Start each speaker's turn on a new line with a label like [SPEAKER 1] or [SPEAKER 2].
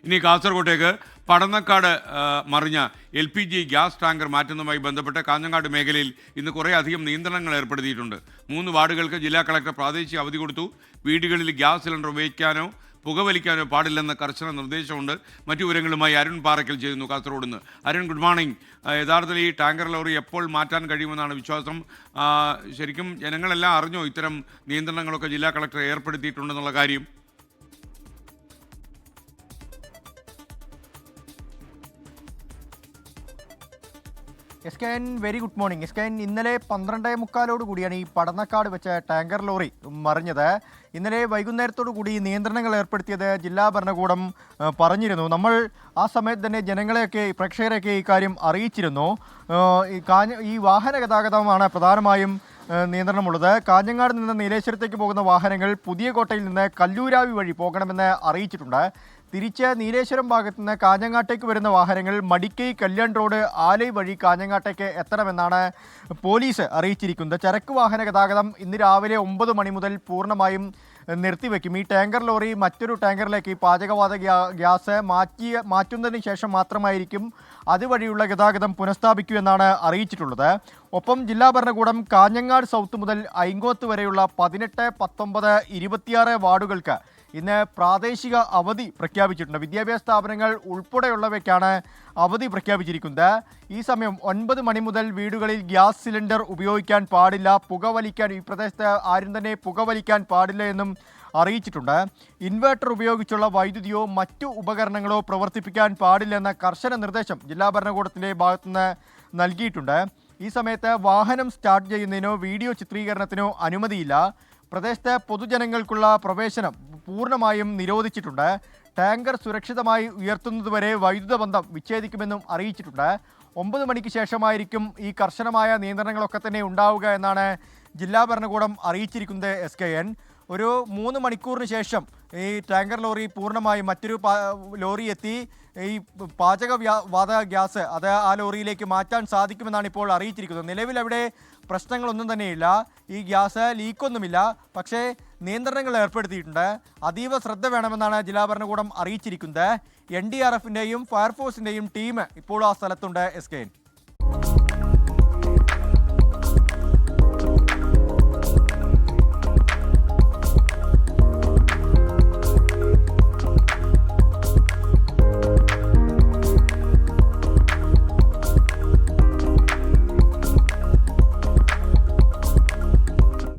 [SPEAKER 1] ഇനി കാസർകോട്ടേക്ക് പടന്നക്കാട് മറിഞ്ഞ LPG gas tanker മാറ്റുന്നതുമായി ബന്ധപ്പെട്ട് കാഞ്ഞങ്ങാട് മേഖലയിൽ ഇന്ന് കുറേ അധികം നിയന്ത്രണങ്ങൾ ഏർപ്പെടുത്തിയിട്ടുണ്ട്. 3 വാർഡുകൾക്ക് ജില്ലാ കളക്ടർ പ്രാദേശിക അവധി കൊടുത്തു. വീടുകളിൽ ഗ്യാസ് സിലിണ്ടർ ഉപയോഗിക്കാനോ പുകവലിക്കാനോ പാടില്ലെന്ന കർശന നിർദ്ദേശമുണ്ട്. മറ്റു വിവരങ്ങളുമായി അരുൺ പാറയ്ക്കൽ ചെയ്യുന്നു കാസർഗോഡ് നിന്ന്. Arun, good morning. യഥാർത്ഥത്തിൽ ഈ ടാങ്കർ ലോറി എപ്പോൾ മാറ്റാൻ കഴിയുമെന്നാണ് വിശ്വാസം? ശരിക്കും ജനങ്ങളെല്ലാം അറിഞ്ഞോ ഇത്തരം നിയന്ത്രണങ്ങളൊക്കെ ജില്ലാ കളക്ടർ ഏർപ്പെടുത്തിയിട്ടുണ്ടെന്നുള്ള കാര്യം?
[SPEAKER 2] എസ്കെൻ, വെരി ഗുഡ് മോർണിംഗ്. എസ്കെൻ, ഇന്നലെ 12:45 കൂടിയാണ് ഈ പടന്നക്കാട് വെച്ച ടാങ്കർ ലോറി മറിഞ്ഞത്. ഇന്നലെ വൈകുന്നേരത്തോടു കൂടി നിയന്ത്രണങ്ങൾ ഏർപ്പെടുത്തിയത് ജില്ലാ ഭരണകൂടം പറഞ്ഞിരുന്നു. നമ്മൾ ആ സമയത്ത് തന്നെ ജനങ്ങളെയൊക്കെ, പ്രേക്ഷകരെയൊക്കെ ഈ കാര്യം അറിയിച്ചിരുന്നു. ഈ വാഹന ഗതാഗതമാണ് പ്രധാനമായും നിയന്ത്രണമുള്ളത്. കാഞ്ഞങ്ങാട് നിന്ന് നീലേശ്വരത്തേക്ക് പോകുന്ന വാഹനങ്ങൾ പുതിയ കോട്ടയിൽ നിന്ന് കല്ലൂരാവി വഴി പോകണമെന്ന് അറിയിച്ചിട്ടുണ്ട്. തിരിച്ച് നീലേശ്വരം ഭാഗത്തു നിന്ന് കാഞ്ഞങ്ങാട്ടേക്ക് വരുന്ന വാഹനങ്ങൾ മടിക്കൈ, കല്യാൺ റോഡ്, ആലൈ വഴി കാഞ്ഞങ്ങാട്ടേക്ക് എത്തണമെന്നാണ് പോലീസ് അറിയിച്ചിരിക്കുന്നത്. ചരക്ക് വാഹന ഗതാഗതം ഇന്ന് രാവിലെ 9 മണി മുതൽ പൂർണ്ണമായും നിർത്തിവെക്കും. ഈ ടാങ്കർ ലോറി മറ്റൊരു ടാങ്കറിലേക്ക് ഈ പാചകവാതക ഗ്യാസ് മാറ്റുന്നതിന് ശേഷം മാത്രമായിരിക്കും അതുവഴിയുള്ള ഗതാഗതം പുനഃസ്ഥാപിക്കൂ എന്നാണ് അറിയിച്ചിട്ടുള്ളത്. ഒപ്പം ജില്ലാ ഭരണകൂടം കാഞ്ഞങ്ങാട് സൗത്ത് മുതൽ ഐങ്കോത്ത് വരെയുള്ള 18, 19, 26 വാർഡുകൾക്ക് ഇന്ന് പ്രാദേശിക അവധി പ്രഖ്യാപിച്ചിട്ടുണ്ട്. വിദ്യാഭ്യാസ സ്ഥാപനങ്ങൾ ഉൾപ്പെടെയുള്ളവയ്ക്കാണ് അവധി പ്രഖ്യാപിച്ചിരിക്കുന്നത്. ഈ സമയം 9 മണി മുതൽ വീടുകളിൽ ഗ്യാസ് സിലിണ്ടർ ഉപയോഗിക്കാൻ പാടില്ല, പുകവലിക്കാൻ ഈ പ്രദേശത്ത് ആരും തന്നെ പുകവലിക്കാൻ പാടില്ല എന്നും അറിയിച്ചിട്ടുണ്ട്. ഇൻവെർട്ടർ ഉപയോഗിച്ചുള്ള വൈദ്യുതിയോ മറ്റു ഉപകരണങ്ങളോ പ്രവർത്തിപ്പിക്കാൻ പാടില്ലെന്ന കർശന നിർദ്ദേശം ജില്ലാ ഭരണകൂടത്തിൻ്റെ ഭാഗത്തുനിന്ന് നൽകിയിട്ടുണ്ട്. ഈ സമയത്ത് വാഹനം സ്റ്റാർട്ട് ചെയ്യുന്നതിനോ വീഡിയോ ചിത്രീകരണത്തിനോ അനുമതിയില്ല. പ്രദേശത്ത് പൊതുജനങ്ങൾക്കുള്ള പ്രവേശനം പൂർണ്ണമായും നിരോധിച്ചിട്ടുണ്ട്. ടാങ്കർ സുരക്ഷിതമായി ഉയർത്തുന്നതുവരെ വൈദ്യുത ബന്ധം വിച്ഛേദിക്കുമെന്നും അറിയിച്ചിട്ടുണ്ട്. 9 മണിക്ക് ശേഷമായിരിക്കും ഈ കർശനമായ നിയന്ത്രണങ്ങളൊക്കെ തന്നെ ഉണ്ടാവുക എന്നാണ് ജില്ലാ ഭരണകൂടം അറിയിച്ചിരിക്കുന്നത്. SKN ഒരു 3 മണിക്കൂറിന് ശേഷം ഈ ടാങ്കർ ലോറി പൂർണ്ണമായും മറ്റൊരു ലോറി എത്തി ഈ വാതക ഗ്യാസ് അത് ആ ലോറിയിലേക്ക് മാറ്റാൻ സാധിക്കുമെന്നാണ് ഇപ്പോൾ അറിയിച്ചിരിക്കുന്നത്. നിലവിൽ അവിടെ പ്രശ്നങ്ങളൊന്നും തന്നെയില്ല, ഈ ഗ്യാസ് ലീക്കൊന്നുമില്ല. പക്ഷേ നിയന്ത്രണങ്ങൾ ഏർപ്പെടുത്തിയിട്ടുണ്ട്. അതീവ ശ്രദ്ധ വേണമെന്നാണ് ജില്ലാ ഭരണകൂടം അറിയിച്ചിരിക്കുന്നത്. NDRFിൻ്റെയും ഫയർഫോഴ്സിൻ്റെയും ടീം ഇപ്പോൾ ആ സ്ഥലത്തുണ്ട്. SKN.